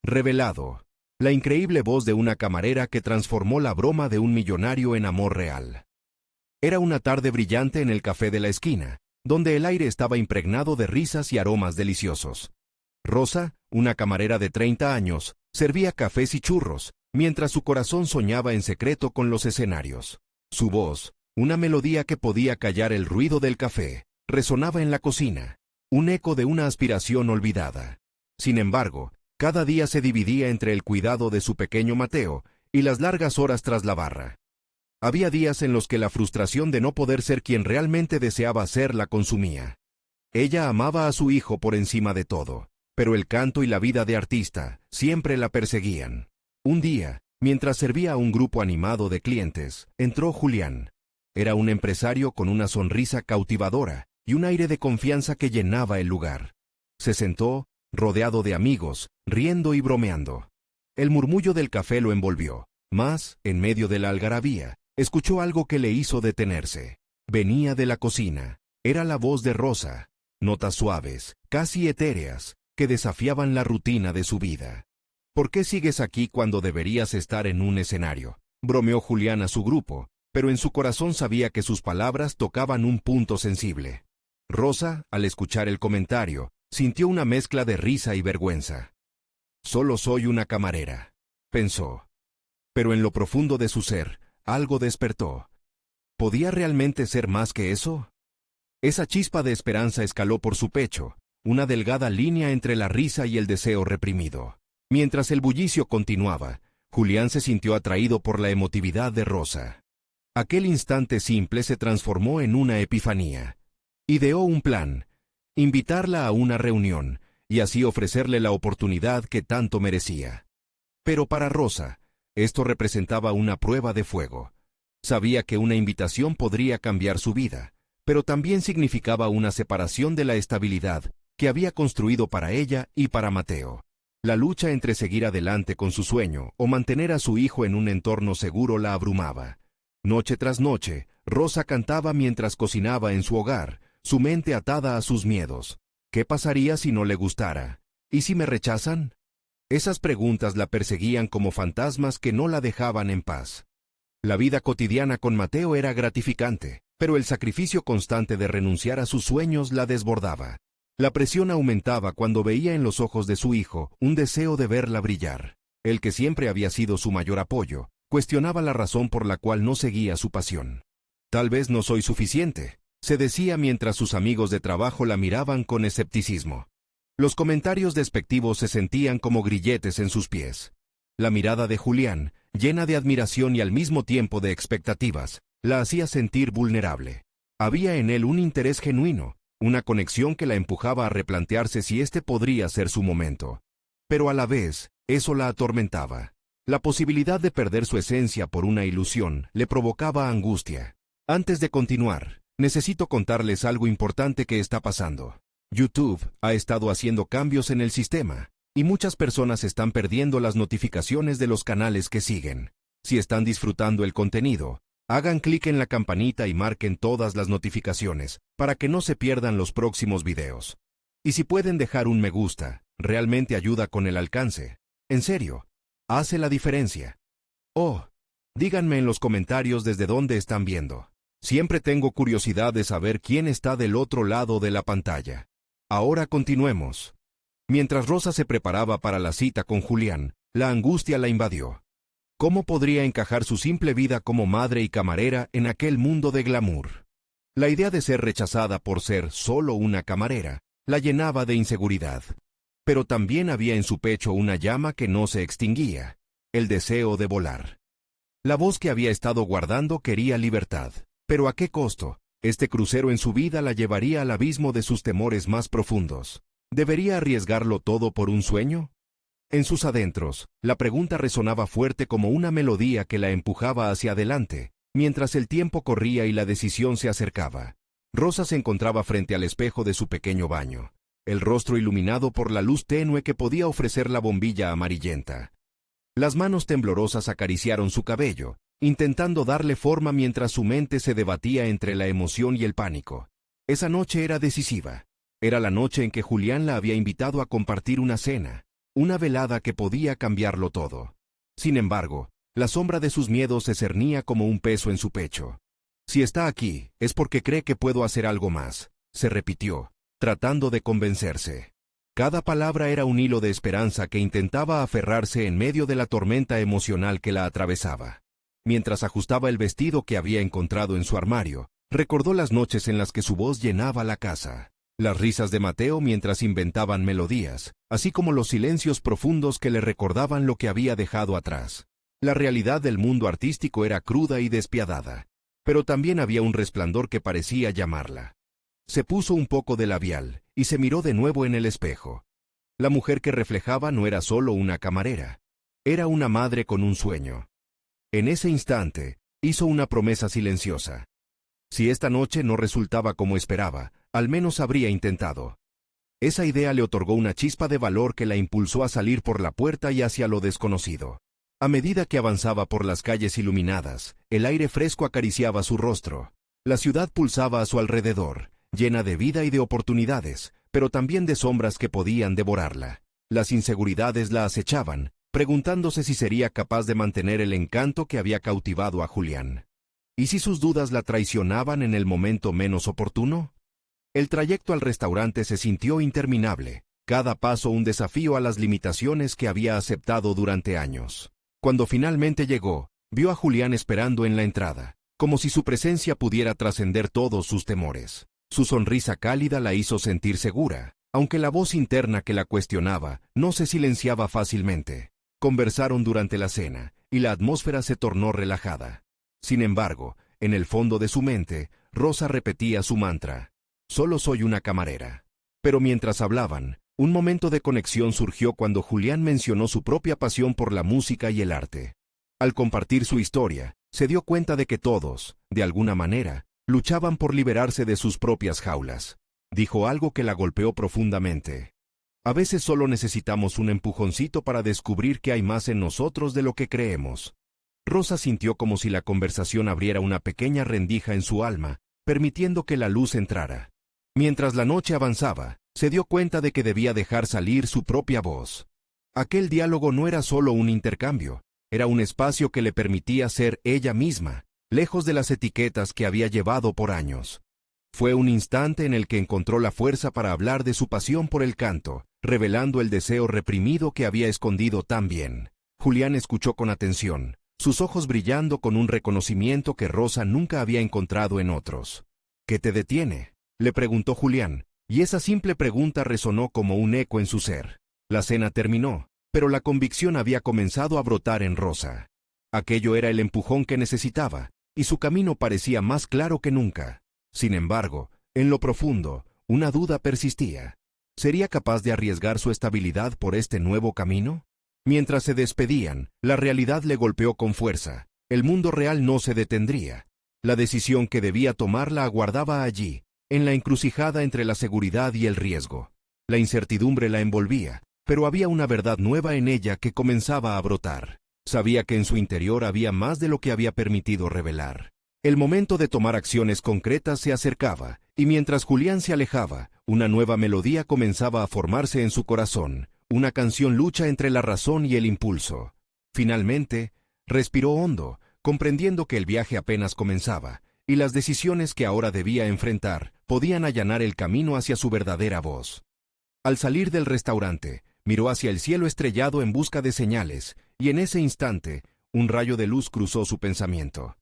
Revelado. La increíble voz de una camarera que transformó la broma de un millonario en amor real. Era una tarde brillante en el café de la esquina, donde el aire estaba impregnado de risas y aromas deliciosos. Rosa, una camarera de 30 años, servía cafés y churros, mientras su corazón soñaba en secreto con los escenarios. Su voz, una melodía que podía callar el ruido del café, resonaba en la cocina, un eco de una aspiración olvidada. Sin embargo, cada día se dividía entre el cuidado de su pequeño Mateo y las largas horas tras la barra. Había días en los que la frustración de no poder ser quien realmente deseaba ser la consumía. Ella amaba a su hijo por encima de todo, pero el canto y la vida de artista siempre la perseguían. Un día, mientras servía a un grupo animado de clientes, entró Julián. Era un empresario con una sonrisa cautivadora y un aire de confianza que llenaba el lugar. Se sentó, rodeado de amigos, riendo y bromeando. El murmullo del café lo envolvió, mas, en medio de la algarabía, escuchó algo que le hizo detenerse. Venía de la cocina. Era la voz de Rosa. Notas suaves, casi etéreas, que desafiaban la rutina de su vida. ¿Por qué sigues aquí cuando deberías estar en un escenario?, bromeó Julián a su grupo, pero en su corazón sabía que sus palabras tocaban un punto sensible. Rosa, al escuchar el comentario, sintió una mezcla de risa y vergüenza. «Solo soy una camarera», pensó. Pero en lo profundo de su ser, algo despertó. ¿Podía realmente ser más que eso? Esa chispa de esperanza escaló por su pecho, una delgada línea entre la risa y el deseo reprimido. Mientras el bullicio continuaba, Julián se sintió atraído por la emotividad de Rosa. Aquel instante simple se transformó en una epifanía. Ideó un plan: invitarla a una reunión, y así ofrecerle la oportunidad que tanto merecía. Pero para Rosa, esto representaba una prueba de fuego. Sabía que una invitación podría cambiar su vida, pero también significaba una separación de la estabilidad que había construido para ella y para Mateo. La lucha entre seguir adelante con su sueño o mantener a su hijo en un entorno seguro la abrumaba. Noche tras noche, Rosa cantaba mientras cocinaba en su hogar, su mente atada a sus miedos. ¿Qué pasaría si no le gustara? ¿Y si me rechazan? Esas preguntas la perseguían como fantasmas que no la dejaban en paz. La vida cotidiana con Mateo era gratificante, pero el sacrificio constante de renunciar a sus sueños la desbordaba. La presión aumentaba cuando veía en los ojos de su hijo un deseo de verla brillar. El que siempre había sido su mayor apoyo, cuestionaba la razón por la cual no seguía su pasión. «Tal vez no soy suficiente», se decía mientras sus amigos de trabajo la miraban con escepticismo. Los comentarios despectivos se sentían como grilletes en sus pies. La mirada de Julián, llena de admiración y al mismo tiempo de expectativas, la hacía sentir vulnerable. Había en él un interés genuino, una conexión que la empujaba a replantearse si este podría ser su momento. Pero a la vez, eso la atormentaba. La posibilidad de perder su esencia por una ilusión le provocaba angustia. Antes de continuar, necesito contarles algo importante que está pasando. YouTube ha estado haciendo cambios en el sistema, y muchas personas están perdiendo las notificaciones de los canales que siguen. Si están disfrutando el contenido, hagan clic en la campanita y marquen todas las notificaciones, para que no se pierdan los próximos videos. Y si pueden dejar un me gusta, realmente ayuda con el alcance. En serio, hace la diferencia. Oh, díganme en los comentarios desde dónde están viendo. Siempre tengo curiosidad de saber quién está del otro lado de la pantalla. Ahora continuemos. Mientras Rosa se preparaba para la cita con Julián, la angustia la invadió. ¿Cómo podría encajar su simple vida como madre y camarera en aquel mundo de glamour? La idea de ser rechazada por ser solo una camarera la llenaba de inseguridad. Pero también había en su pecho una llama que no se extinguía, el deseo de volar. La voz que había estado guardando quería libertad. Pero ¿a qué costo? Este crucero en su vida la llevaría al abismo de sus temores más profundos. ¿Debería arriesgarlo todo por un sueño? En sus adentros, la pregunta resonaba fuerte como una melodía que la empujaba hacia adelante, mientras el tiempo corría y la decisión se acercaba. Rosa se encontraba frente al espejo de su pequeño baño, el rostro iluminado por la luz tenue que podía ofrecer la bombilla amarillenta. Las manos temblorosas acariciaron su cabello, intentando darle forma mientras su mente se debatía entre la emoción y el pánico. Esa noche era decisiva. Era la noche en que Julián la había invitado a compartir una cena, una velada que podía cambiarlo todo. Sin embargo, la sombra de sus miedos se cernía como un peso en su pecho. Si está aquí, es porque cree que puedo hacer algo más, se repitió, tratando de convencerse. Cada palabra era un hilo de esperanza que intentaba aferrarse en medio de la tormenta emocional que la atravesaba. Mientras ajustaba el vestido que había encontrado en su armario, recordó las noches en las que su voz llenaba la casa, las risas de Mateo mientras inventaban melodías, así como los silencios profundos que le recordaban lo que había dejado atrás. La realidad del mundo artístico era cruda y despiadada, pero también había un resplandor que parecía llamarla. Se puso un poco de labial y se miró de nuevo en el espejo. La mujer que reflejaba no era solo una camarera, era una madre con un sueño. En ese instante, hizo una promesa silenciosa. Si esta noche no resultaba como esperaba, al menos habría intentado. Esa idea le otorgó una chispa de valor que la impulsó a salir por la puerta y hacia lo desconocido. A medida que avanzaba por las calles iluminadas, el aire fresco acariciaba su rostro. La ciudad pulsaba a su alrededor, llena de vida y de oportunidades, pero también de sombras que podían devorarla. Las inseguridades la acechaban, preguntándose si sería capaz de mantener el encanto que había cautivado a Julián. ¿Y si sus dudas la traicionaban en el momento menos oportuno? El trayecto al restaurante se sintió interminable, cada paso un desafío a las limitaciones que había aceptado durante años. Cuando finalmente llegó, vio a Julián esperando en la entrada, como si su presencia pudiera trascender todos sus temores. Su sonrisa cálida la hizo sentir segura, aunque la voz interna que la cuestionaba no se silenciaba fácilmente. Conversaron durante la cena, y la atmósfera se tornó relajada. Sin embargo, en el fondo de su mente, Rosa repetía su mantra: «Solo soy una camarera». Pero mientras hablaban, un momento de conexión surgió cuando Julián mencionó su propia pasión por la música y el arte. Al compartir su historia, se dio cuenta de que todos, de alguna manera, luchaban por liberarse de sus propias jaulas. Dijo algo que la golpeó profundamente. A veces solo necesitamos un empujoncito para descubrir que hay más en nosotros de lo que creemos. Rosa sintió como si la conversación abriera una pequeña rendija en su alma, permitiendo que la luz entrara. Mientras la noche avanzaba, se dio cuenta de que debía dejar salir su propia voz. Aquel diálogo no era solo un intercambio, era un espacio que le permitía ser ella misma, lejos de las etiquetas que había llevado por años. Fue un instante en el que encontró la fuerza para hablar de su pasión por el canto, revelando el deseo reprimido que había escondido tan bien. Julián escuchó con atención, sus ojos brillando con un reconocimiento que Rosa nunca había encontrado en otros. «¿Qué te detiene?», le preguntó Julián, y esa simple pregunta resonó como un eco en su ser. La cena terminó, pero la convicción había comenzado a brotar en Rosa. Aquello era el empujón que necesitaba, y su camino parecía más claro que nunca. Sin embargo, en lo profundo, una duda persistía. ¿Sería capaz de arriesgar su estabilidad por este nuevo camino? Mientras se despedían, la realidad le golpeó con fuerza. El mundo real no se detendría. La decisión que debía tomar la aguardaba allí, en la encrucijada entre la seguridad y el riesgo. La incertidumbre la envolvía, pero había una verdad nueva en ella que comenzaba a brotar. Sabía que en su interior había más de lo que había permitido revelar. El momento de tomar acciones concretas se acercaba, y mientras Julián se alejaba, una nueva melodía comenzaba a formarse en su corazón, una canción lucha entre la razón y el impulso. Finalmente, respiró hondo, comprendiendo que el viaje apenas comenzaba, y las decisiones que ahora debía enfrentar podían allanar el camino hacia su verdadera voz. Al salir del restaurante, miró hacia el cielo estrellado en busca de señales, y en ese instante, un rayo de luz cruzó su pensamiento.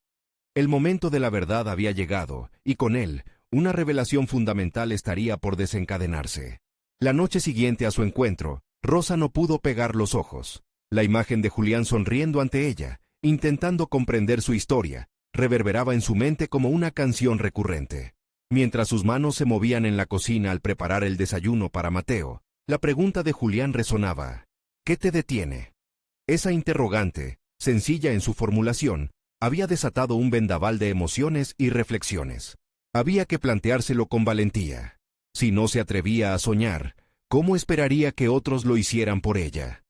El momento de la verdad había llegado, y con él, una revelación fundamental estaría por desencadenarse. La noche siguiente a su encuentro, Rosa no pudo pegar los ojos. La imagen de Julián sonriendo ante ella, intentando comprender su historia, reverberaba en su mente como una canción recurrente. Mientras sus manos se movían en la cocina al preparar el desayuno para Mateo, la pregunta de Julián resonaba: ¿qué te detiene? Esa interrogante, sencilla en su formulación, había desatado un vendaval de emociones y reflexiones. Había que planteárselo con valentía. Si no se atrevía a soñar, ¿cómo esperaría que otros lo hicieran por ella?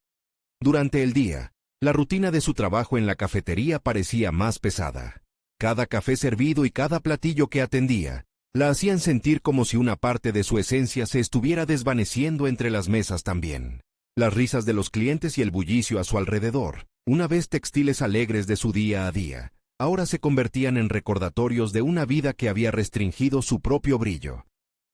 Durante el día, la rutina de su trabajo en la cafetería parecía más pesada. Cada café servido y cada platillo que atendía, la hacían sentir como si una parte de su esencia se estuviera desvaneciendo entre las mesas también. las risas de los clientes y el bullicio a su alrededor, una vez textiles alegres de su día a día, ahora se convertían en recordatorios de una vida que había restringido su propio brillo.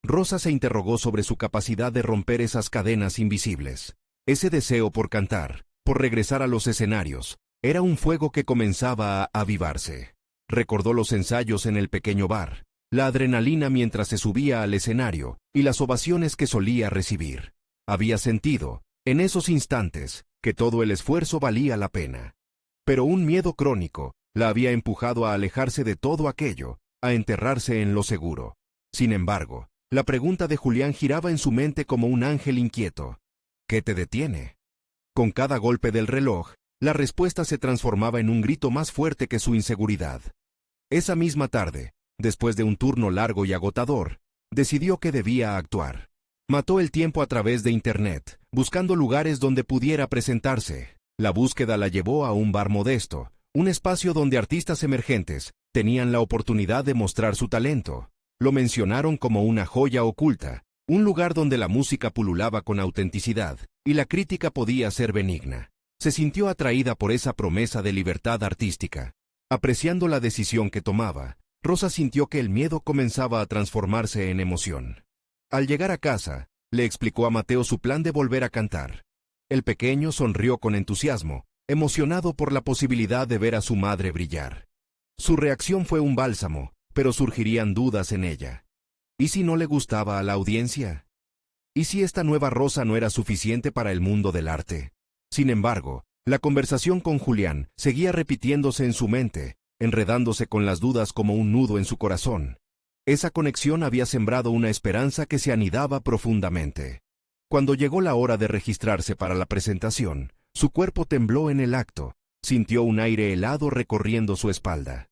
Rosa se interrogó sobre su capacidad de romper esas cadenas invisibles. Ese deseo por cantar, por regresar a los escenarios, era un fuego que comenzaba a avivarse. Recordó los ensayos en el pequeño bar, la adrenalina mientras se subía al escenario y las ovaciones que solía recibir. Había sentido, en esos instantes, que todo el esfuerzo valía la pena. Pero un miedo crónico la había empujado a alejarse de todo aquello, a enterrarse en lo seguro. Sin embargo, la pregunta de Julián giraba en su mente como un ángel inquieto. ¿Qué te detiene? Con cada golpe del reloj, la respuesta se transformaba en un grito más fuerte que su inseguridad. Esa misma tarde, después de un turno largo y agotador, decidió que debía actuar. Mató el tiempo a través de Internet, buscando lugares donde pudiera presentarse. La búsqueda la llevó a un bar modesto, un espacio donde artistas emergentes tenían la oportunidad de mostrar su talento. Lo mencionaron como una joya oculta, un lugar donde la música pululaba con autenticidad y la crítica podía ser benigna. Se sintió atraída por esa promesa de libertad artística. Apreciando la decisión que tomaba, Rosa sintió que el miedo comenzaba a transformarse en emoción. Al llegar a casa, le explicó a Mateo su plan de volver a cantar. El pequeño sonrió con entusiasmo, emocionado por la posibilidad de ver a su madre brillar. Su reacción fue un bálsamo, pero surgirían dudas en ella. ¿Y si no le gustaba a la audiencia? ¿Y si esta nueva Rosa no era suficiente para el mundo del arte? Sin embargo, la conversación con Julián seguía repitiéndose en su mente, enredándose con las dudas como un nudo en su corazón. Esa conexión había sembrado una esperanza que se anidaba profundamente. Cuando llegó la hora de registrarse para la presentación, su cuerpo tembló en el acto, sintió un aire helado recorriendo su espalda.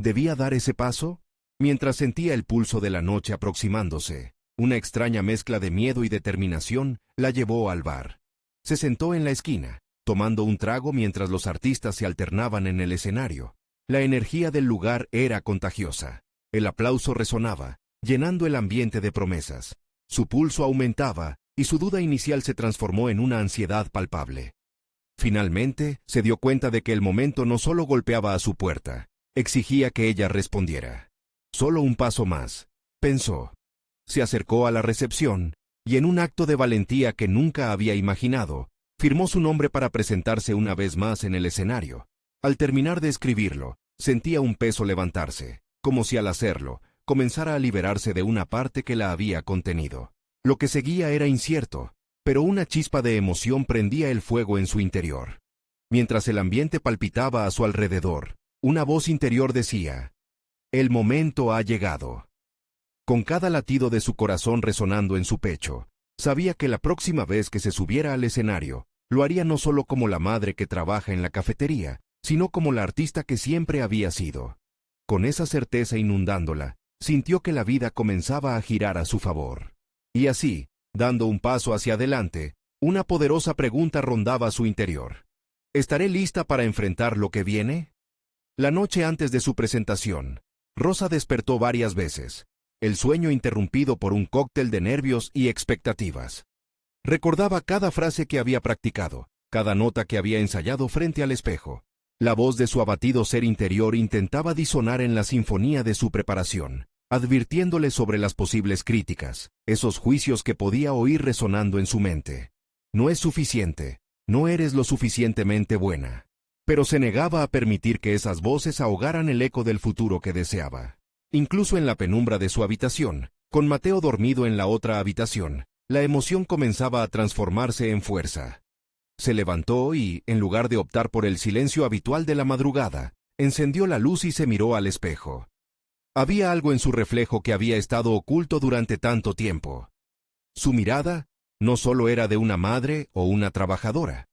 ¿Debía dar ese paso? Mientras sentía el pulso de la noche aproximándose, una extraña mezcla de miedo y determinación la llevó al bar. Se sentó en la esquina, tomando un trago mientras los artistas se alternaban en el escenario. La energía del lugar era contagiosa. El aplauso resonaba, llenando el ambiente de promesas. Su pulso aumentaba, y su duda inicial se transformó en una ansiedad palpable. Finalmente, se dio cuenta de que el momento no solo golpeaba a su puerta, exigía que ella respondiera. Solo un paso más, pensó. Se acercó a la recepción, y en un acto de valentía que nunca había imaginado, firmó su nombre para presentarse una vez más en el escenario. Al terminar de escribirlo, sentía un peso levantarse, como si al hacerlo, comenzara a liberarse de una parte que la había contenido. Lo que seguía era incierto, pero una chispa de emoción prendía el fuego en su interior. Mientras el ambiente palpitaba a su alrededor, una voz interior decía: «El momento ha llegado». Con cada latido de su corazón resonando en su pecho, sabía que la próxima vez que se subiera al escenario, lo haría no solo como la madre que trabaja en la cafetería, sino como la artista que siempre había sido. Con esa certeza inundándola, sintió que la vida comenzaba a girar a su favor. Y así, dando un paso hacia adelante, una poderosa pregunta rondaba su interior. ¿Estaré lista para enfrentar lo que viene? La noche antes de su presentación, Rosa despertó varias veces, el sueño interrumpido por un cóctel de nervios y expectativas. Recordaba cada frase que había practicado, cada nota que había ensayado frente al espejo. La voz de su abatido ser interior intentaba disonar en la sinfonía de su preparación, advirtiéndole sobre las posibles críticas, esos juicios que podía oír resonando en su mente. No es suficiente, no eres lo suficientemente buena. Pero se negaba a permitir que esas voces ahogaran el eco del futuro que deseaba. Incluso en la penumbra de su habitación, con Mateo dormido en la otra habitación, la emoción comenzaba a transformarse en fuerza. Se levantó y, en lugar de optar por el silencio habitual de la madrugada, encendió la luz y se miró al espejo. Había algo en su reflejo que había estado oculto durante tanto tiempo. Su mirada no solo era de una madre o una trabajadora.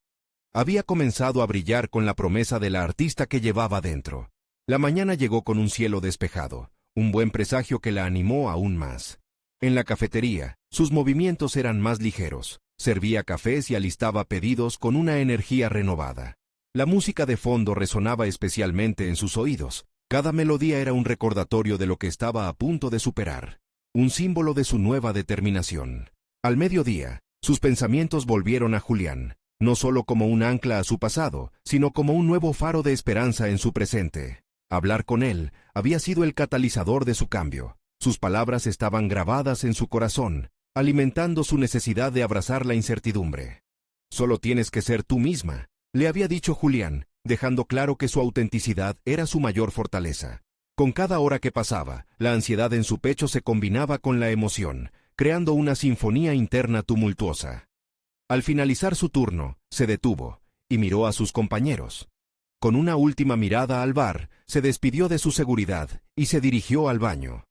Había comenzado a brillar con la promesa de la artista que llevaba dentro. La mañana llegó con un cielo despejado, un buen presagio que la animó aún más. En la cafetería, sus movimientos eran más ligeros. Servía cafés y alistaba pedidos con una energía renovada. La música de fondo resonaba especialmente en sus oídos. Cada melodía era un recordatorio de lo que estaba a punto de superar, un símbolo de su nueva determinación. Al mediodía, Sus pensamientos volvieron a Julián, no solo como un ancla a su pasado, sino como un nuevo faro de esperanza en su presente. Hablar con él había sido el catalizador de su cambio. Sus palabras estaban grabadas en su corazón, alimentando su necesidad de abrazar la incertidumbre. «Solo tienes que ser tú misma», le había dicho Julián, dejando claro que su autenticidad era su mayor fortaleza. Con cada hora que pasaba, la ansiedad en su pecho se combinaba con la emoción, creando una sinfonía interna tumultuosa. Al finalizar su turno, se detuvo y miró a sus compañeros. Con una última mirada al bar, se despidió de su seguridad y se dirigió al baño.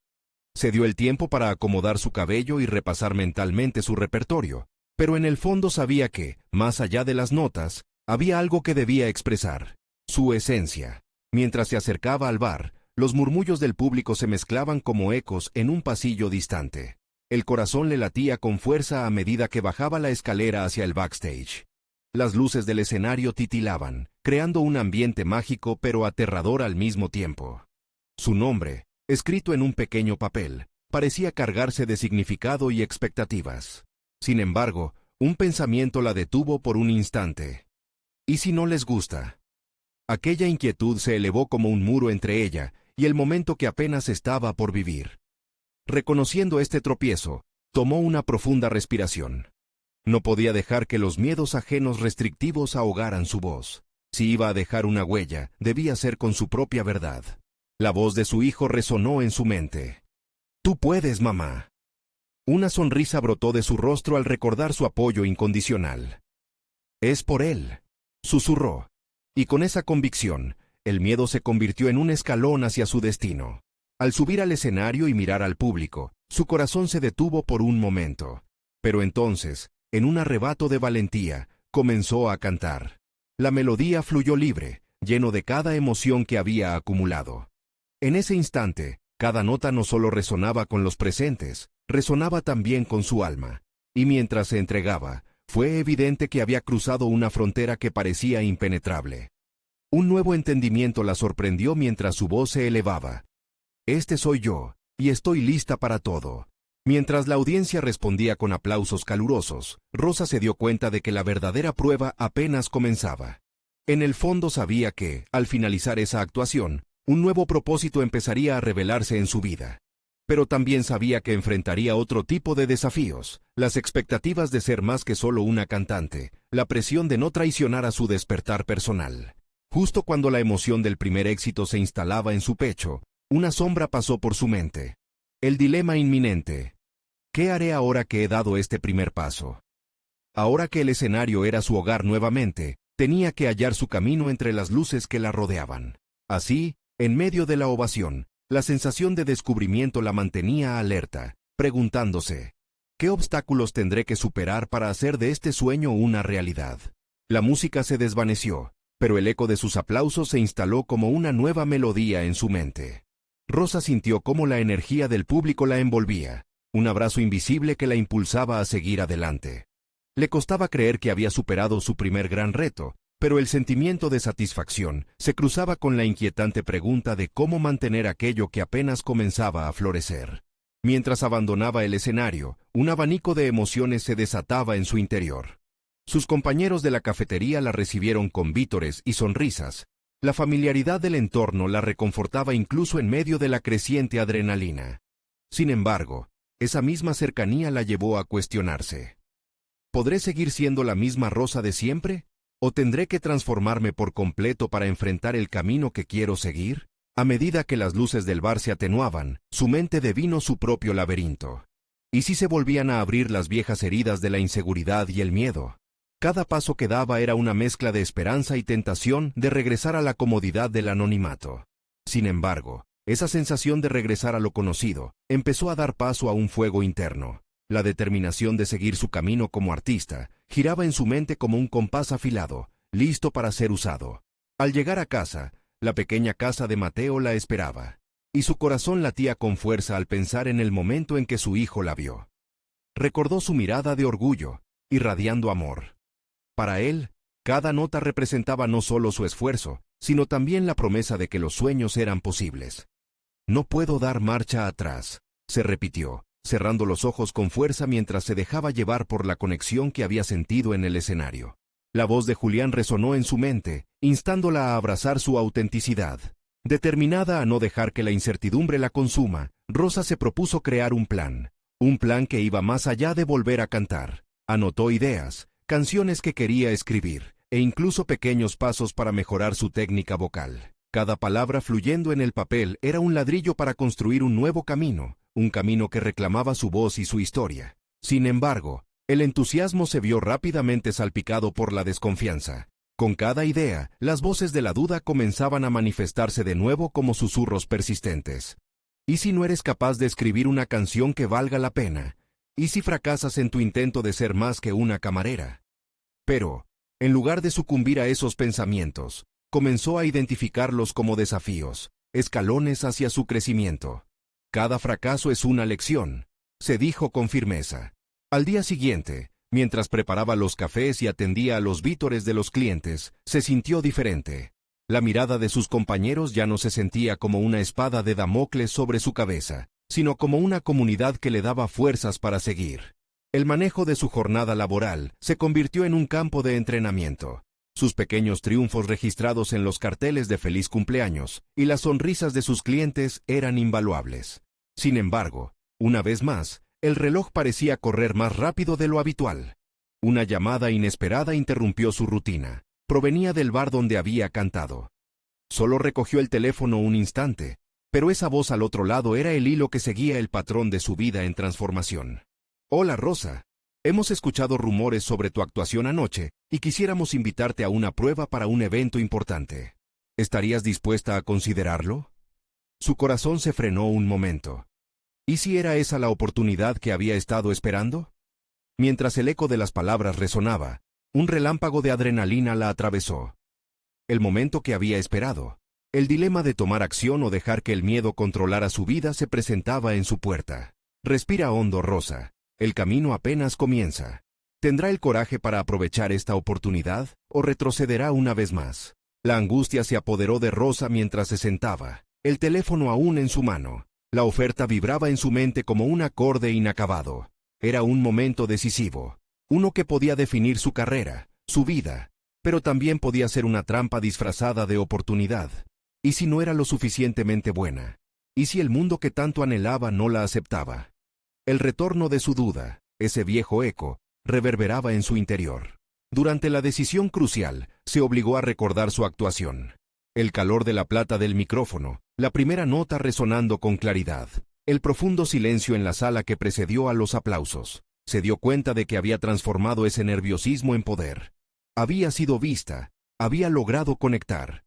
Se dio el tiempo para acomodar su cabello y repasar mentalmente su repertorio, pero en el fondo sabía que, más allá de las notas, había algo que debía expresar, su esencia. Mientras se acercaba al bar, los murmullos del público se mezclaban como ecos en un pasillo distante. El corazón le latía con fuerza a medida que bajaba la escalera hacia el backstage. Las luces del escenario titilaban, creando un ambiente mágico pero aterrador al mismo tiempo. Su nombre, escrito en un pequeño papel, parecía cargarse de significado y expectativas. Sin embargo, un pensamiento la detuvo por un instante. ¿Y si no les gusta? Aquella inquietud se elevó como un muro entre ella y el momento que apenas estaba por vivir. Reconociendo este tropiezo, tomó una profunda respiración. No podía dejar que los miedos ajenos restrictivos ahogaran su voz. Si iba a dejar una huella, debía ser con su propia verdad. La voz de su hijo resonó en su mente. «Tú puedes, mamá». Una sonrisa brotó de su rostro al recordar su apoyo incondicional. «Es por él», susurró, y con esa convicción, el miedo se convirtió en un escalón hacia su destino. Al subir al escenario y mirar al público, su corazón se detuvo por un momento. Pero entonces, en un arrebato de valentía, comenzó a cantar. La melodía fluyó libre, lleno de cada emoción que había acumulado. En ese instante, cada nota no solo resonaba con los presentes, resonaba también con su alma. Y mientras se entregaba, fue evidente que había cruzado una frontera que parecía impenetrable. Un nuevo entendimiento la sorprendió mientras su voz se elevaba. «Este soy yo, y estoy lista para todo». Mientras la audiencia respondía con aplausos calurosos, Rosa se dio cuenta de que la verdadera prueba apenas comenzaba. En el fondo sabía que, al finalizar esa actuación, un nuevo propósito empezaría a revelarse en su vida. Pero también sabía que enfrentaría otro tipo de desafíos, las expectativas de ser más que solo una cantante, la presión de no traicionar a su despertar personal. Justo cuando la emoción del primer éxito se instalaba en su pecho, una sombra pasó por su mente. El dilema inminente. ¿Qué haré ahora que he dado este primer paso? Ahora que el escenario era su hogar nuevamente, tenía que hallar su camino entre las luces que la rodeaban. Así, en medio de la ovación, la sensación de descubrimiento la mantenía alerta, preguntándose, ¿qué obstáculos tendré que superar para hacer de este sueño una realidad? La música se desvaneció, pero el eco de sus aplausos se instaló como una nueva melodía en su mente. Rosa sintió cómo la energía del público la envolvía, un abrazo invisible que la impulsaba a seguir adelante. Le costaba creer que había superado su primer gran reto, pero el sentimiento de satisfacción se cruzaba con la inquietante pregunta de cómo mantener aquello que apenas comenzaba a florecer. Mientras abandonaba el escenario, un abanico de emociones se desataba en su interior. Sus compañeros de la cafetería la recibieron con vítores y sonrisas. La familiaridad del entorno la reconfortaba incluso en medio de la creciente adrenalina. Sin embargo, esa misma cercanía la llevó a cuestionarse. ¿Podré seguir siendo la misma Rosa de siempre? ¿O tendré que transformarme por completo para enfrentar el camino que quiero seguir? A medida que las luces del bar se atenuaban, su mente devino su propio laberinto. ¿Y si se volvían a abrir las viejas heridas de la inseguridad y el miedo? Cada paso que daba era una mezcla de esperanza y tentación de regresar a la comodidad del anonimato. Sin embargo, esa sensación de regresar a lo conocido empezó a dar paso a un fuego interno. La determinación de seguir su camino como artista giraba en su mente como un compás afilado, listo para ser usado. Al llegar a casa, la pequeña casa de Mateo la esperaba, y su corazón latía con fuerza al pensar en el momento en que su hijo la vio. Recordó su mirada de orgullo, irradiando amor. Para él, cada nota representaba no solo su esfuerzo, sino también la promesa de que los sueños eran posibles. «No puedo dar marcha atrás», se repitió, cerrando los ojos con fuerza mientras se dejaba llevar por la conexión que había sentido en el escenario. La voz de Julián resonó en su mente, instándola a abrazar su autenticidad. Determinada a no dejar que la incertidumbre la consuma, Rosa se propuso crear un plan que iba más allá de volver a cantar. Anotó ideas, canciones que quería escribir, e incluso pequeños pasos para mejorar su técnica vocal. Cada palabra fluyendo en el papel era un ladrillo para construir un nuevo camino, un camino que reclamaba su voz y su historia. Sin embargo, el entusiasmo se vio rápidamente salpicado por la desconfianza. Con cada idea, las voces de la duda comenzaban a manifestarse de nuevo como susurros persistentes. ¿Y si no eres capaz de escribir una canción que valga la pena? ¿Y si fracasas en tu intento de ser más que una camarera? Pero, en lugar de sucumbir a esos pensamientos, comenzó a identificarlos como desafíos, escalones hacia su crecimiento. Cada fracaso es una lección, se dijo con firmeza. Al día siguiente, mientras preparaba los cafés y atendía a los vítores de los clientes, se sintió diferente. La mirada de sus compañeros ya no se sentía como una espada de Damocles sobre su cabeza, sino como una comunidad que le daba fuerzas para seguir. El manejo de su jornada laboral se convirtió en un campo de entrenamiento. Sus pequeños triunfos registrados en los carteles de feliz cumpleaños y las sonrisas de sus clientes eran invaluables. Sin embargo, una vez más, el reloj parecía correr más rápido de lo habitual. Una llamada inesperada interrumpió su rutina. Provenía del bar donde había cantado. Solo recogió el teléfono un instante, pero esa voz al otro lado era el hilo que seguía el patrón de su vida en transformación. Hola, Rosa. Hemos escuchado rumores sobre tu actuación anoche y quisiéramos invitarte a una prueba para un evento importante. ¿Estarías dispuesta a considerarlo? Su corazón se frenó un momento. ¿Y si era esa la oportunidad que había estado esperando? Mientras el eco de las palabras resonaba, un relámpago de adrenalina la atravesó. El momento que había esperado. El dilema de tomar acción o dejar que el miedo controlara su vida se presentaba en su puerta. Respira hondo, Rosa. El camino apenas comienza. ¿Tendrá el coraje para aprovechar esta oportunidad o retrocederá una vez más? La angustia se apoderó de Rosa mientras se sentaba, el teléfono aún en su mano. La oferta vibraba en su mente como un acorde inacabado. Era un momento decisivo. Uno que podía definir su carrera, su vida, pero también podía ser una trampa disfrazada de oportunidad. ¿Y si no era lo suficientemente buena? ¿Y si el mundo que tanto anhelaba no la aceptaba? El retorno de su duda, ese viejo eco, reverberaba en su interior. Durante la decisión crucial, se obligó a recordar su actuación. El calor de la plata del micrófono, la primera nota resonando con claridad, el profundo silencio en la sala que precedió a los aplausos. Se dio cuenta de que había transformado ese nerviosismo en poder. Había sido vista, había logrado conectar.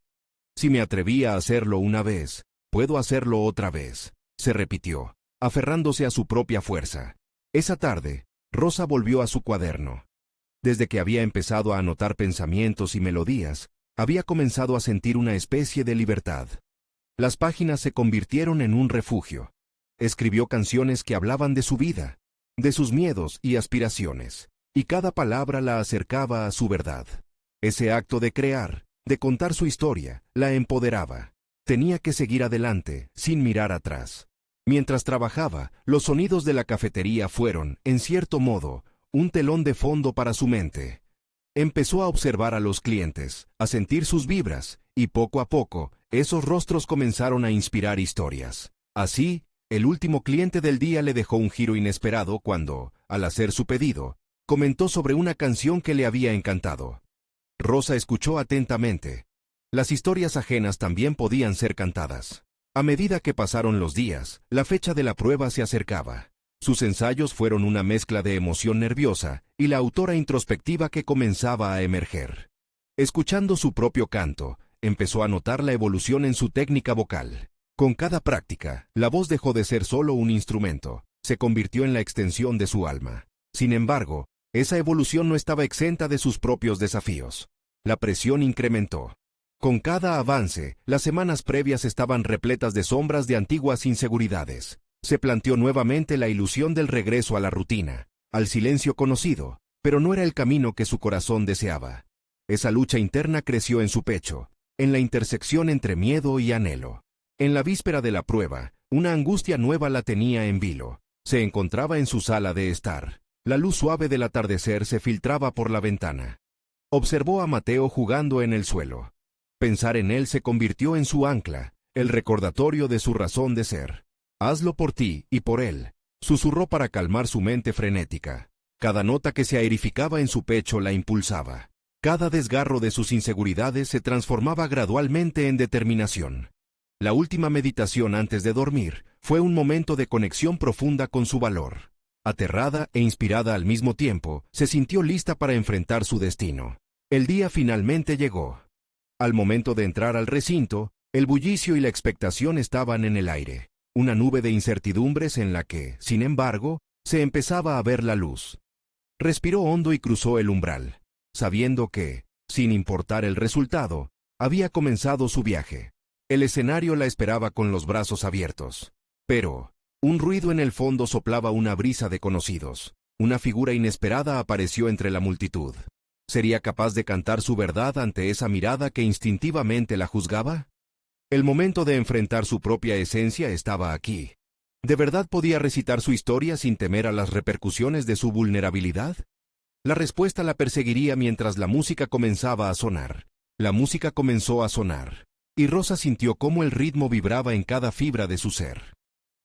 Si me atrevía a hacerlo una vez, puedo hacerlo otra vez, se repitió, aferrándose a su propia fuerza. Esa tarde, Rosa volvió a su cuaderno. Desde que había empezado a anotar pensamientos y melodías, había comenzado a sentir una especie de libertad. Las páginas se convirtieron en un refugio. Escribió canciones que hablaban de su vida, de sus miedos y aspiraciones, y cada palabra la acercaba a su verdad. Ese acto de crear, de contar su historia, la empoderaba. Tenía que seguir adelante, sin mirar atrás. Mientras trabajaba, los sonidos de la cafetería fueron, en cierto modo, un telón de fondo para su mente. Empezó a observar a los clientes, a sentir sus vibras, y poco a poco, esos rostros comenzaron a inspirar historias. Así, el último cliente del día le dejó un giro inesperado cuando, al hacer su pedido, comentó sobre una canción que le había encantado. Rosa escuchó atentamente. Las historias ajenas también podían ser cantadas. A medida que pasaron los días, la fecha de la prueba se acercaba. Sus ensayos fueron una mezcla de emoción nerviosa y la autora introspectiva que comenzaba a emerger. Escuchando su propio canto, empezó a notar la evolución en su técnica vocal. Con cada práctica, la voz dejó de ser solo un instrumento, se convirtió en la extensión de su alma. Sin embargo, esa evolución no estaba exenta de sus propios desafíos. La presión incrementó. Con cada avance, las semanas previas estaban repletas de sombras de antiguas inseguridades. Se planteó nuevamente la ilusión del regreso a la rutina, al silencio conocido, pero no era el camino que su corazón deseaba. Esa lucha interna creció en su pecho, en la intersección entre miedo y anhelo. En la víspera de la prueba, una angustia nueva la tenía en vilo. Se encontraba en su sala de estar. La luz suave del atardecer se filtraba por la ventana. Observó a Mateo jugando en el suelo. Pensar en él se convirtió en su ancla, el recordatorio de su razón de ser. «Hazlo por ti y por él», susurró para calmar su mente frenética. Cada nota que se aerificaba en su pecho la impulsaba. Cada desgarro de sus inseguridades se transformaba gradualmente en determinación. La última meditación antes de dormir fue un momento de conexión profunda con su valor. Aterrada e inspirada al mismo tiempo, se sintió lista para enfrentar su destino. El día finalmente llegó. Al momento de entrar al recinto, el bullicio y la expectación estaban en el aire. Una nube de incertidumbres en la que, sin embargo, se empezaba a ver la luz. Respiró hondo y cruzó el umbral, sabiendo que, sin importar el resultado, había comenzado su viaje. El escenario la esperaba con los brazos abiertos. Pero, un ruido en el fondo soplaba una brisa de conocidos. Una figura inesperada apareció entre la multitud. ¿Sería capaz de cantar su verdad ante esa mirada que instintivamente la juzgaba? El momento de enfrentar su propia esencia estaba aquí. ¿De verdad podía recitar su historia sin temer a las repercusiones de su vulnerabilidad? La respuesta la perseguiría mientras la música comenzaba a sonar. La música comenzó a sonar, y Rosa sintió cómo el ritmo vibraba en cada fibra de su ser.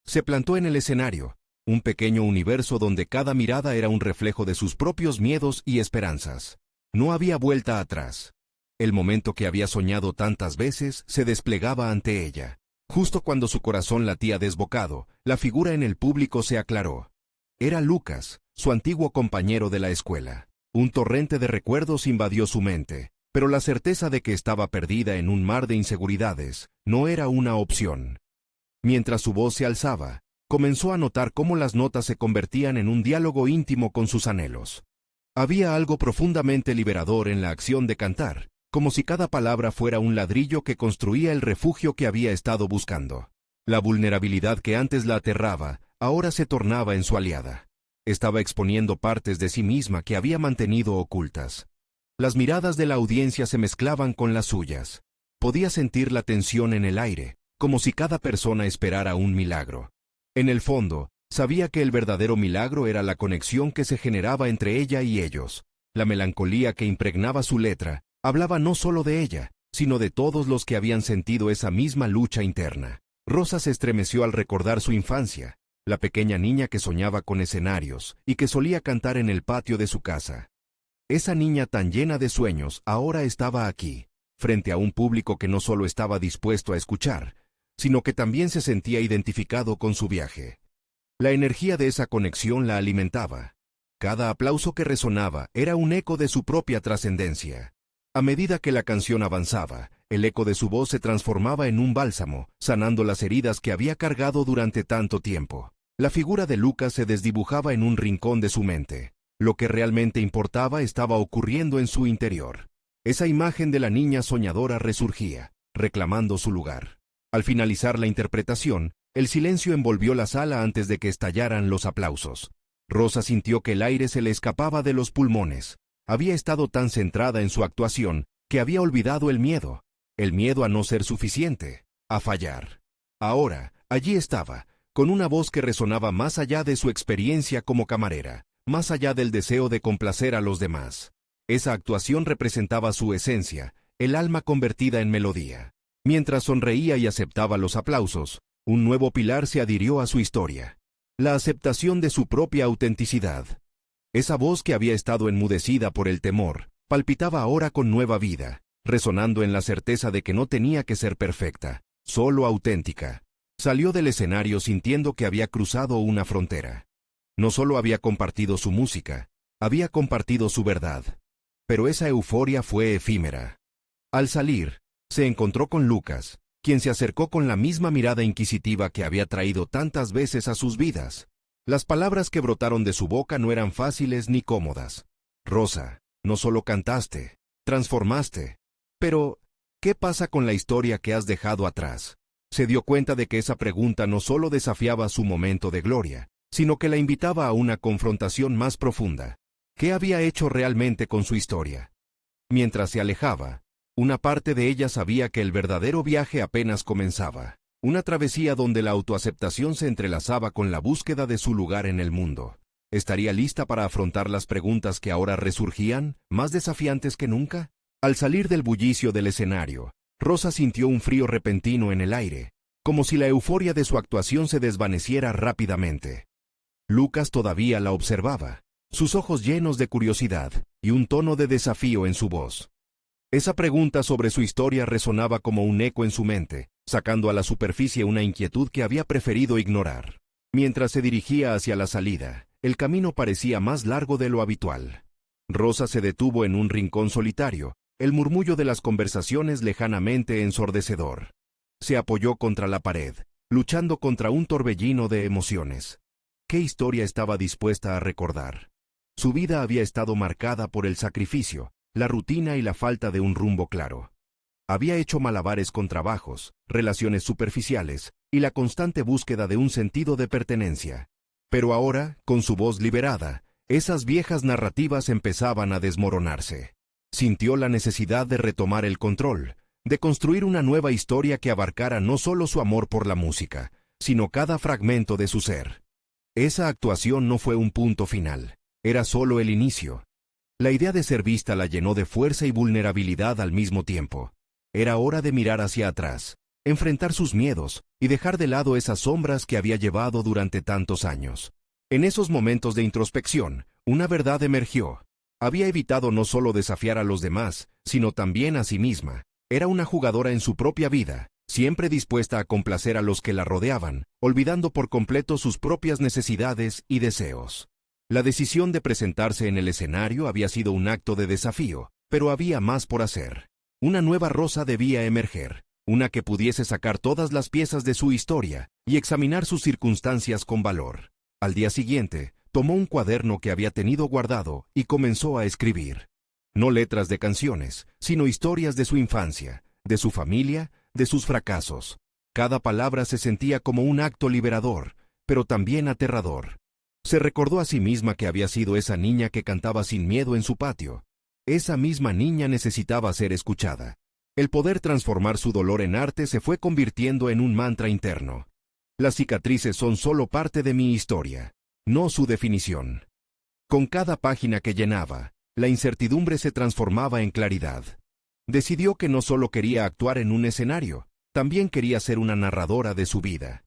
Se plantó en el escenario, un pequeño universo donde cada mirada era un reflejo de sus propios miedos y esperanzas. No había vuelta atrás. El momento que había soñado tantas veces se desplegaba ante ella. Justo cuando su corazón latía desbocado, la figura en el público se aclaró. Era Lucas, su antiguo compañero de la escuela. Un torrente de recuerdos invadió su mente, pero la certeza de que estaba perdida en un mar de inseguridades no era una opción. Mientras su voz se alzaba, comenzó a notar cómo las notas se convertían en un diálogo íntimo con sus anhelos. Había algo profundamente liberador en la acción de cantar, como si cada palabra fuera un ladrillo que construía el refugio que había estado buscando. La vulnerabilidad que antes la aterraba, ahora se tornaba en su aliada. Estaba exponiendo partes de sí misma que había mantenido ocultas. Las miradas de la audiencia se mezclaban con las suyas. Podía sentir la tensión en el aire, como si cada persona esperara un milagro. En el fondo, sabía que el verdadero milagro era la conexión que se generaba entre ella y ellos. La melancolía que impregnaba su letra hablaba no solo de ella, sino de todos los que habían sentido esa misma lucha interna. Rosa se estremeció al recordar su infancia, la pequeña niña que soñaba con escenarios y que solía cantar en el patio de su casa. Esa niña tan llena de sueños ahora estaba aquí, frente a un público que no solo estaba dispuesto a escuchar, sino que también se sentía identificado con su viaje. La energía de esa conexión la alimentaba. Cada aplauso que resonaba era un eco de su propia trascendencia. A medida que la canción avanzaba, el eco de su voz se transformaba en un bálsamo, sanando las heridas que había cargado durante tanto tiempo. La figura de Lucas se desdibujaba en un rincón de su mente. Lo que realmente importaba estaba ocurriendo en su interior. Esa imagen de la niña soñadora resurgía, reclamando su lugar. Al finalizar la interpretación, el silencio envolvió la sala antes de que estallaran los aplausos. Rosa sintió que el aire se le escapaba de los pulmones. Había estado tan centrada en su actuación que había olvidado el miedo a no ser suficiente, a fallar. Ahora, allí estaba, con una voz que resonaba más allá de su experiencia como camarera, más allá del deseo de complacer a los demás. Esa actuación representaba su esencia, el alma convertida en melodía. Mientras sonreía y aceptaba los aplausos, un nuevo pilar se adhirió a su historia: la aceptación de su propia autenticidad. Esa voz que había estado enmudecida por el temor, palpitaba ahora con nueva vida, resonando en la certeza de que no tenía que ser perfecta, solo auténtica. Salió del escenario sintiendo que había cruzado una frontera. No solo había compartido su música, había compartido su verdad. Pero esa euforia fue efímera. Al salir, se encontró con Lucas, quien se acercó con la misma mirada inquisitiva que había traído tantas veces a sus vidas. Las palabras que brotaron de su boca no eran fáciles ni cómodas. Rosa, no solo cantaste, transformaste. Pero, ¿qué pasa con la historia que has dejado atrás? Se dio cuenta de que esa pregunta no solo desafiaba su momento de gloria, sino que la invitaba a una confrontación más profunda. ¿Qué había hecho realmente con su historia? Mientras se alejaba, una parte de ella sabía que el verdadero viaje apenas comenzaba. Una travesía donde la autoaceptación se entrelazaba con la búsqueda de su lugar en el mundo. ¿Estaría lista para afrontar las preguntas que ahora resurgían, más desafiantes que nunca? Al salir del bullicio del escenario, Rosa sintió un frío repentino en el aire, como si la euforia de su actuación se desvaneciera rápidamente. Lucas todavía la observaba, sus ojos llenos de curiosidad y un tono de desafío en su voz. Esa pregunta sobre su historia resonaba como un eco en su mente, sacando a la superficie una inquietud que había preferido ignorar. Mientras se dirigía hacia la salida, el camino parecía más largo de lo habitual. Rosa se detuvo en un rincón solitario, el murmullo de las conversaciones lejanamente ensordecedor. Se apoyó contra la pared, luchando contra un torbellino de emociones. ¿Qué historia estaba dispuesta a recordar? Su vida había estado marcada por el sacrificio, la rutina y la falta de un rumbo claro. Había hecho malabares con trabajos, relaciones superficiales y la constante búsqueda de un sentido de pertenencia. Pero ahora, con su voz liberada, esas viejas narrativas empezaban a desmoronarse. Sintió la necesidad de retomar el control, de construir una nueva historia que abarcara no solo su amor por la música, sino cada fragmento de su ser. Esa actuación no fue un punto final, era solo el inicio. La idea de ser vista la llenó de fuerza y vulnerabilidad al mismo tiempo. Era hora de mirar hacia atrás, enfrentar sus miedos y dejar de lado esas sombras que había llevado durante tantos años. En esos momentos de introspección, una verdad emergió. Había evitado no solo desafiar a los demás, sino también a sí misma. Era una jugadora en su propia vida, siempre dispuesta a complacer a los que la rodeaban, olvidando por completo sus propias necesidades y deseos. La decisión de presentarse en el escenario había sido un acto de desafío, pero había más por hacer. Una nueva Rosa debía emerger, una que pudiese sacar todas las piezas de su historia y examinar sus circunstancias con valor. Al día siguiente, tomó un cuaderno que había tenido guardado y comenzó a escribir. No letras de canciones, sino historias de su infancia, de su familia, de sus fracasos. Cada palabra se sentía como un acto liberador, pero también aterrador. Se recordó a sí misma que había sido esa niña que cantaba sin miedo en su patio. Esa misma niña necesitaba ser escuchada. El poder transformar su dolor en arte se fue convirtiendo en un mantra interno. Las cicatrices son solo parte de mi historia, no su definición. Con cada página que llenaba, la incertidumbre se transformaba en claridad. Decidió que no solo quería actuar en un escenario, también quería ser una narradora de su vida.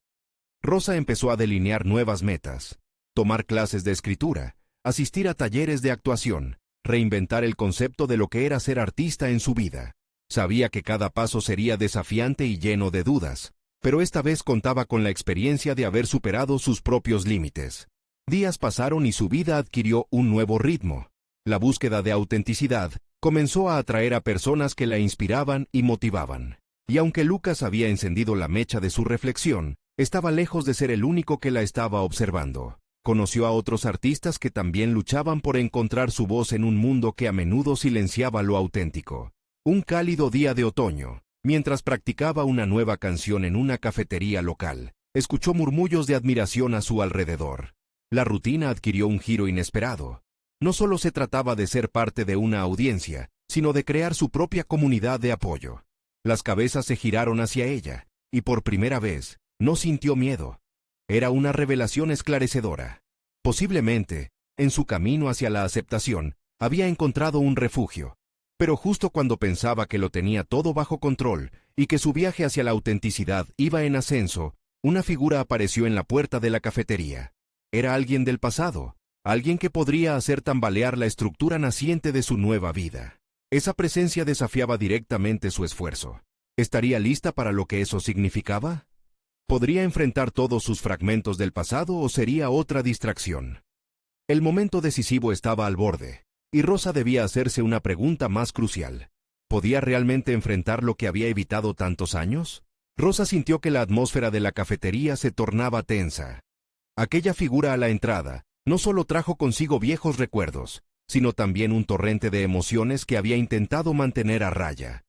Rosa empezó a delinear nuevas metas, tomar clases de escritura, asistir a talleres de actuación, reinventar el concepto de lo que era ser artista en su vida. Sabía que cada paso sería desafiante y lleno de dudas, pero esta vez contaba con la experiencia de haber superado sus propios límites. Días pasaron y su vida adquirió un nuevo ritmo. La búsqueda de autenticidad comenzó a atraer a personas que la inspiraban y motivaban. Y aunque Lucas había encendido la mecha de su reflexión, estaba lejos de ser el único que la estaba observando. Conoció a otros artistas que también luchaban por encontrar su voz en un mundo que a menudo silenciaba lo auténtico. Un cálido día de otoño, mientras practicaba una nueva canción en una cafetería local, escuchó murmullos de admiración a su alrededor. La rutina adquirió un giro inesperado. No solo se trataba de ser parte de una audiencia, sino de crear su propia comunidad de apoyo. Las cabezas se giraron hacia ella, y por primera vez, no sintió miedo. Era una revelación esclarecedora. Posiblemente, en su camino hacia la aceptación, había encontrado un refugio. Pero justo cuando pensaba que lo tenía todo bajo control y que su viaje hacia la autenticidad iba en ascenso, una figura apareció en la puerta de la cafetería. Era alguien del pasado, alguien que podría hacer tambalear la estructura naciente de su nueva vida. Esa presencia desafiaba directamente su esfuerzo. ¿Estaría lista para lo que eso significaba? ¿Podría enfrentar todos sus fragmentos del pasado o sería otra distracción? El momento decisivo estaba al borde, y Rosa debía hacerse una pregunta más crucial. ¿Podía realmente enfrentar lo que había evitado tantos años? Rosa sintió que la atmósfera de la cafetería se tornaba tensa. Aquella figura a la entrada no solo trajo consigo viejos recuerdos, sino también un torrente de emociones que había intentado mantener a raya.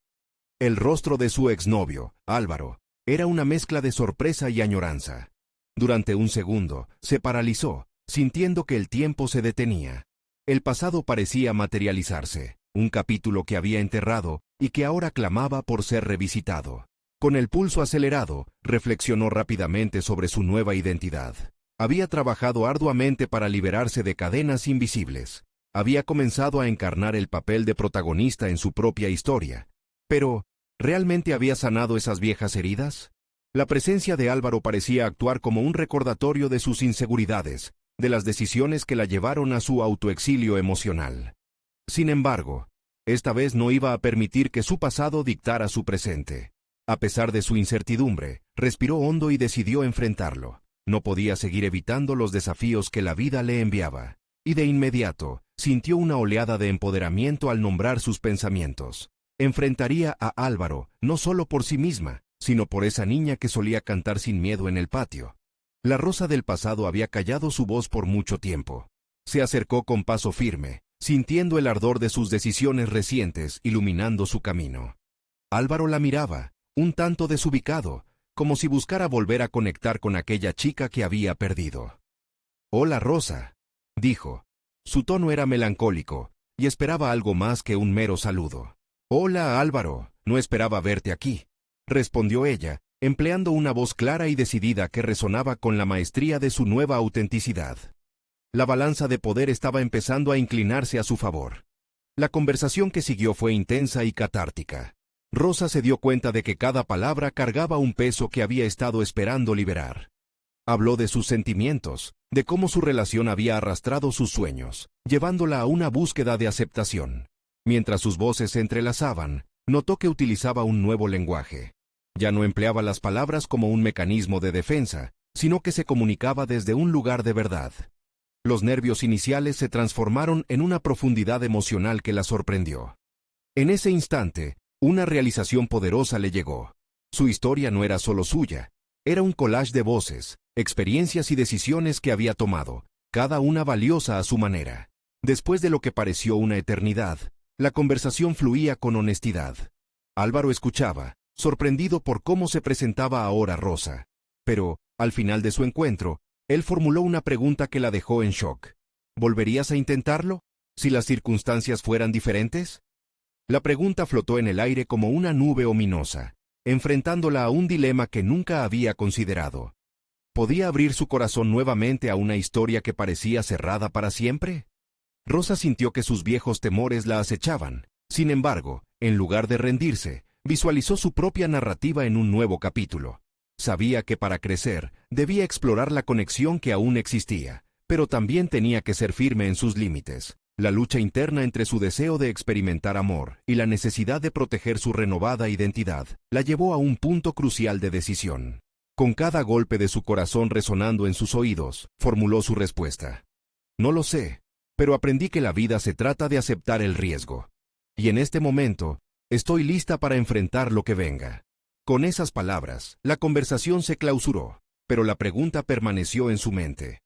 El rostro de su exnovio, Álvaro, era una mezcla de sorpresa y añoranza. Durante un segundo, se paralizó, sintiendo que el tiempo se detenía. El pasado parecía materializarse, un capítulo que había enterrado y que ahora clamaba por ser revisitado. Con el pulso acelerado, reflexionó rápidamente sobre su nueva identidad. Había trabajado arduamente para liberarse de cadenas invisibles. Había comenzado a encarnar el papel de protagonista en su propia historia. Pero, ¿realmente había sanado esas viejas heridas? La presencia de Álvaro parecía actuar como un recordatorio de sus inseguridades, de las decisiones que la llevaron a su autoexilio emocional. Sin embargo, esta vez no iba a permitir que su pasado dictara su presente. A pesar de su incertidumbre, respiró hondo y decidió enfrentarlo. No podía seguir evitando los desafíos que la vida le enviaba. Y de inmediato, sintió una oleada de empoderamiento al nombrar sus pensamientos. Enfrentaría a Álvaro, no solo por sí misma, sino por esa niña que solía cantar sin miedo en el patio. La Rosa del pasado había callado su voz por mucho tiempo. Se acercó con paso firme, sintiendo el ardor de sus decisiones recientes iluminando su camino. Álvaro la miraba, un tanto desubicado, como si buscara volver a conectar con aquella chica que había perdido. «Hola, Rosa», dijo. Su tono era melancólico, y esperaba algo más que un mero saludo. «Hola, Álvaro, no esperaba verte aquí», respondió ella, empleando una voz clara y decidida que resonaba con la maestría de su nueva autenticidad. La balanza de poder estaba empezando a inclinarse a su favor. La conversación que siguió fue intensa y catártica. Rosa se dio cuenta de que cada palabra cargaba un peso que había estado esperando liberar. Habló de sus sentimientos, de cómo su relación había arrastrado sus sueños, llevándola a una búsqueda de aceptación. Mientras sus voces se entrelazaban, notó que utilizaba un nuevo lenguaje. Ya no empleaba las palabras como un mecanismo de defensa, sino que se comunicaba desde un lugar de verdad. Los nervios iniciales se transformaron en una profundidad emocional que la sorprendió. En ese instante, una realización poderosa le llegó. Su historia no era solo suya, era un collage de voces, experiencias y decisiones que había tomado, cada una valiosa a su manera. Después de lo que pareció una eternidad, la conversación fluía con honestidad. Álvaro escuchaba, sorprendido por cómo se presentaba ahora Rosa. Pero, al final de su encuentro, él formuló una pregunta que la dejó en shock. ¿Volverías a intentarlo, si las circunstancias fueran diferentes? La pregunta flotó en el aire como una nube ominosa, enfrentándola a un dilema que nunca había considerado. ¿Podía abrir su corazón nuevamente a una historia que parecía cerrada para siempre? Rosa sintió que sus viejos temores la acechaban. Sin embargo, en lugar de rendirse, visualizó su propia narrativa en un nuevo capítulo. Sabía que para crecer, debía explorar la conexión que aún existía, pero también tenía que ser firme en sus límites. La lucha interna entre su deseo de experimentar amor y la necesidad de proteger su renovada identidad la llevó a un punto crucial de decisión. Con cada golpe de su corazón resonando en sus oídos, formuló su respuesta. No lo sé, pero aprendí que la vida se trata de aceptar el riesgo. Y en este momento, estoy lista para enfrentar lo que venga. Con esas palabras, la conversación se clausuró, pero la pregunta permaneció en su mente.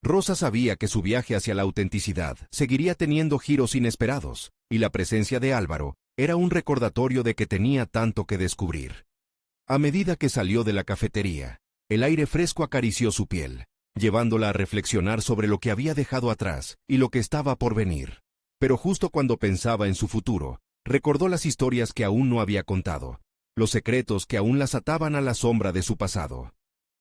Rosa sabía que su viaje hacia la autenticidad seguiría teniendo giros inesperados, y la presencia de Álvaro era un recordatorio de que tenía tanto que descubrir. A medida que salió de la cafetería, el aire fresco acarició su piel, llevándola a reflexionar sobre lo que había dejado atrás y lo que estaba por venir. Pero justo cuando pensaba en su futuro, recordó las historias que aún no había contado, los secretos que aún las ataban a la sombra de su pasado.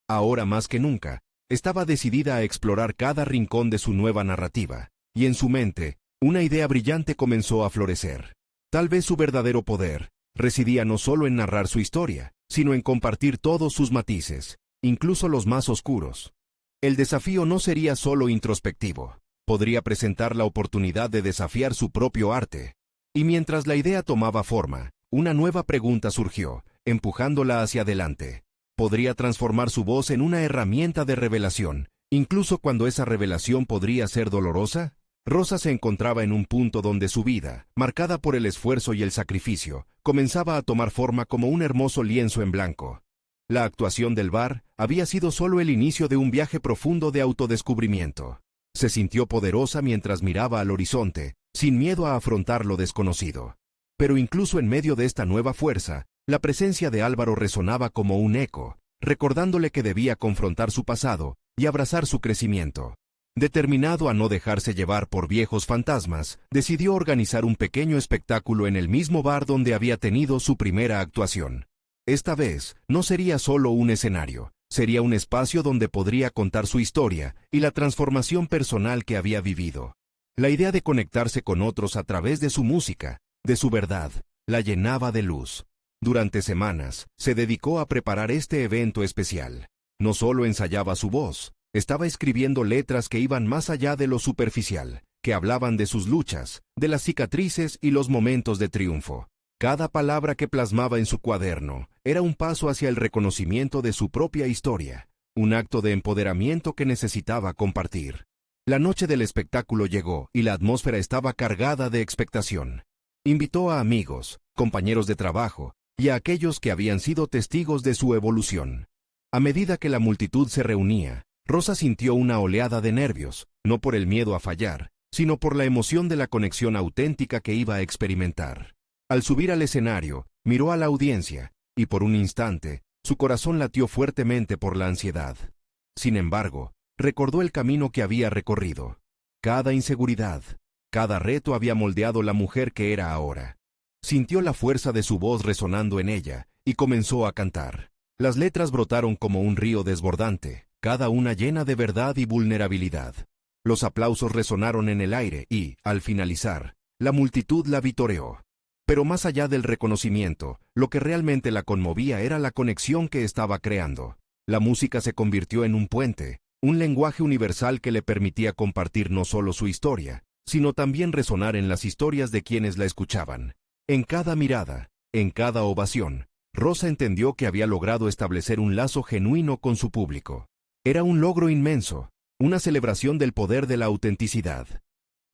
Ahora más que nunca, estaba decidida a explorar cada rincón de su nueva narrativa, y en su mente, una idea brillante comenzó a florecer. Tal vez su verdadero poder residía no solo en narrar su historia, sino en compartir todos sus matices, incluso los más oscuros. El desafío no sería solo introspectivo, podría presentar la oportunidad de desafiar su propio arte. Y mientras la idea tomaba forma, una nueva pregunta surgió, empujándola hacia adelante. ¿Podría transformar su voz en una herramienta de revelación, incluso cuando esa revelación podría ser dolorosa? Rosa se encontraba en un punto donde su vida, marcada por el esfuerzo y el sacrificio, comenzaba a tomar forma como un hermoso lienzo en blanco. La actuación del bar había sido solo el inicio de un viaje profundo de autodescubrimiento. Se sintió poderosa mientras miraba al horizonte, sin miedo a afrontar lo desconocido. Pero incluso en medio de esta nueva fuerza, la presencia de Álvaro resonaba como un eco, recordándole que debía confrontar su pasado y abrazar su crecimiento. Determinado a no dejarse llevar por viejos fantasmas, decidió organizar un pequeño espectáculo en el mismo bar donde había tenido su primera actuación. Esta vez, no sería solo un escenario, sería un espacio donde podría contar su historia y la transformación personal que había vivido. La idea de conectarse con otros a través de su música, de su verdad, la llenaba de luz. Durante semanas, se dedicó a preparar este evento especial. No solo ensayaba su voz, estaba escribiendo letras que iban más allá de lo superficial, que hablaban de sus luchas, de las cicatrices y los momentos de triunfo. Cada palabra que plasmaba en su cuaderno era un paso hacia el reconocimiento de su propia historia, un acto de empoderamiento que necesitaba compartir. La noche del espectáculo llegó y la atmósfera estaba cargada de expectación. Invitó a amigos, compañeros de trabajo y a aquellos que habían sido testigos de su evolución. A medida que la multitud se reunía, Rosa sintió una oleada de nervios, no por el miedo a fallar, sino por la emoción de la conexión auténtica que iba a experimentar. Al subir al escenario, miró a la audiencia, y por un instante, su corazón latió fuertemente por la ansiedad. Sin embargo, recordó el camino que había recorrido. Cada inseguridad, cada reto había moldeado la mujer que era ahora. Sintió la fuerza de su voz resonando en ella, y comenzó a cantar. Las letras brotaron como un río desbordante, cada una llena de verdad y vulnerabilidad. Los aplausos resonaron en el aire y, al finalizar, la multitud la vitoreó. Pero más allá del reconocimiento, lo que realmente la conmovía era la conexión que estaba creando. La música se convirtió en un puente, un lenguaje universal que le permitía compartir no solo su historia, sino también resonar en las historias de quienes la escuchaban. En cada mirada, en cada ovación, Rosa entendió que había logrado establecer un lazo genuino con su público. Era un logro inmenso, una celebración del poder de la autenticidad.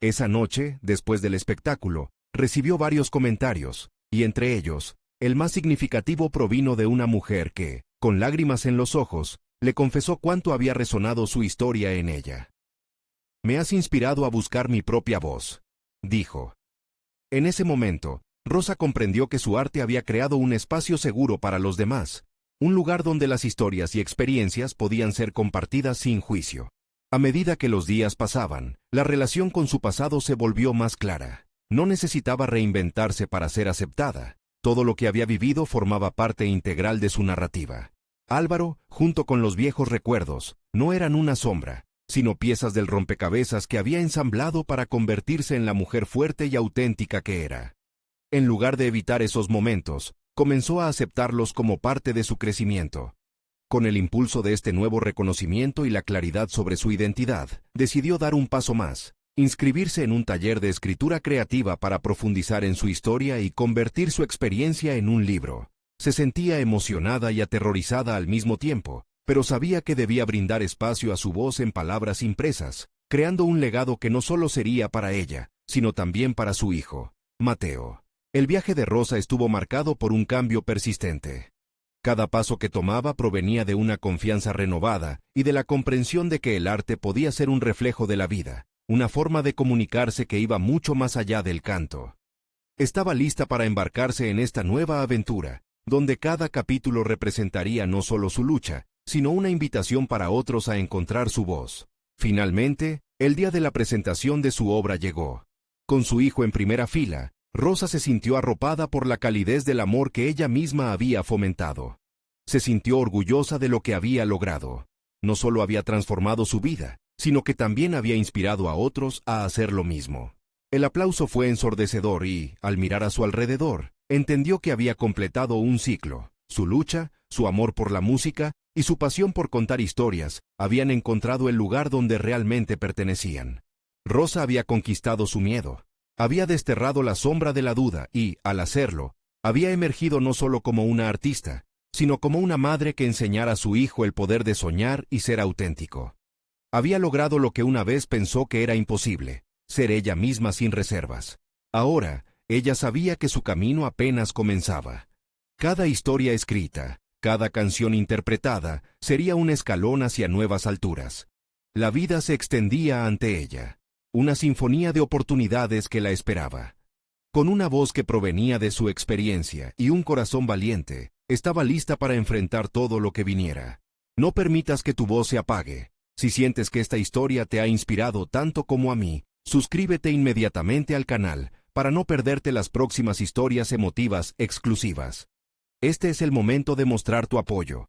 Esa noche, después del espectáculo, recibió varios comentarios, y entre ellos, el más significativo provino de una mujer que, con lágrimas en los ojos, le confesó cuánto había resonado su historia en ella. «Me has inspirado a buscar mi propia voz», dijo. En ese momento, Rosa comprendió que su arte había creado un espacio seguro para los demás, un lugar donde las historias y experiencias podían ser compartidas sin juicio. A medida que los días pasaban, la relación con su pasado se volvió más clara. No necesitaba reinventarse para ser aceptada. Todo lo que había vivido formaba parte integral de su narrativa. Álvaro, junto con los viejos recuerdos, no eran una sombra, sino piezas del rompecabezas que había ensamblado para convertirse en la mujer fuerte y auténtica que era. En lugar de evitar esos momentos, comenzó a aceptarlos como parte de su crecimiento. Con el impulso de este nuevo reconocimiento y la claridad sobre su identidad, decidió dar un paso más. Inscribirse en un taller de escritura creativa para profundizar en su historia y convertir su experiencia en un libro. Se sentía emocionada y aterrorizada al mismo tiempo, pero sabía que debía brindar espacio a su voz en palabras impresas, creando un legado que no solo sería para ella, sino también para su hijo, Mateo. El viaje de Rosa estuvo marcado por un cambio persistente. Cada paso que tomaba provenía de una confianza renovada y de la comprensión de que el arte podía ser un reflejo de la vida, una forma de comunicarse que iba mucho más allá del canto. Estaba lista para embarcarse en esta nueva aventura, donde cada capítulo representaría no solo su lucha, sino una invitación para otros a encontrar su voz. Finalmente, el día de la presentación de su obra llegó. Con su hijo en primera fila, Rosa se sintió arropada por la calidez del amor que ella misma había fomentado. Se sintió orgullosa de lo que había logrado. No solo había transformado su vida, sino que también había inspirado a otros a hacer lo mismo. El aplauso fue ensordecedor y, al mirar a su alrededor, entendió que había completado un ciclo. Su lucha, su amor por la música y su pasión por contar historias habían encontrado el lugar donde realmente pertenecían. Rosa había conquistado su miedo, había desterrado la sombra de la duda y, al hacerlo, había emergido no solo como una artista, sino como una madre que enseñara a su hijo el poder de soñar y ser auténtico. Había logrado lo que una vez pensó que era imposible, ser ella misma sin reservas. Ahora, ella sabía que su camino apenas comenzaba. Cada historia escrita, cada canción interpretada, sería un escalón hacia nuevas alturas. La vida se extendía ante ella, una sinfonía de oportunidades que la esperaba. Con una voz que provenía de su experiencia y un corazón valiente, estaba lista para enfrentar todo lo que viniera. No permitas que tu voz se apague. Si sientes que esta historia te ha inspirado tanto como a mí, suscríbete inmediatamente al canal para no perderte las próximas historias emotivas exclusivas. Este es el momento de mostrar tu apoyo,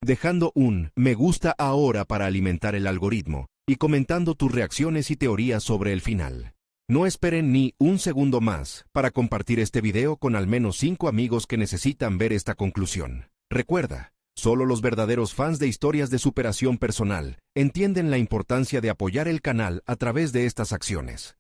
dejando un me gusta ahora para alimentar el algoritmo y comentando tus reacciones y teorías sobre el final. No esperen ni un segundo más para compartir este video con al menos 5 amigos que necesitan ver esta conclusión. Recuerda, solo los verdaderos fans de historias de superación personal entienden la importancia de apoyar el canal a través de estas acciones.